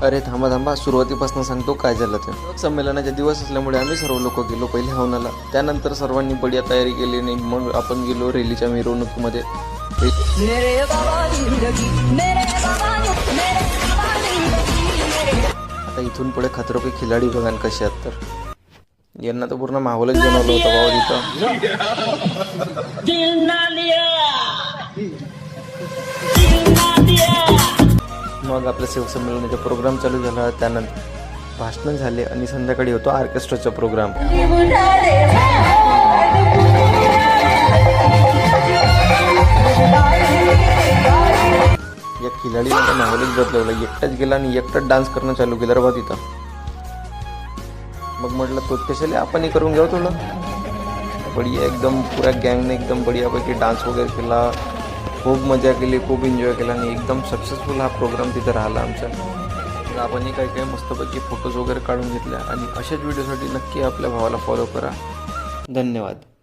अरे थांबा थांबा, सुरुवातीपासून सांगतो काय झालं ते. संमेलनाचा दिवस असल्यामुळे आम्ही सर्व लोक गेलो पहिले हवनाला. त्यानंतर सर्वांनी बढिया तयारी केली नाही. मग आपण गेलो रेलीच्या मिरवणुकीमध्ये. आता इथून पुढे खतरो के खिलाडी बघा कसे आहेत. तर यांना तर पूर्ण माहोलच बनवलं होतं बाबा तिथं. मग आपल्या सेवक संमेलनाचा प्रोग्राम चालू झाला. त्यानंतर भाषण झाले आणि संध्याकाळी होतो ऑर्केस्ट्राचा प्रोग्राम. या खिलाडीने माहोलच बदलवला. एकटाच गेला आणि एकटाच डान्स करणं चालू केलं रे बा तिथं. मग म्हटलं तो स्पेशली आपणही करून घेऊ थोडं. बढिया एकदम पुऱ्या गँगने एकदम बढियापैकी डान्स वगैरे केला. खूप मजा केली, खूप एन्जॉय केला आणि एकदम सक्सेसफुल हा प्रोग्राम तिथं राहिला आमचा. तर आपणही काही मस्तपैकी फोटोज वगैरे काढून घेतल्या. आणि अशाच व्हिडिओसाठी नक्की आपल्या भावाला फॉलो करा. धन्यवाद.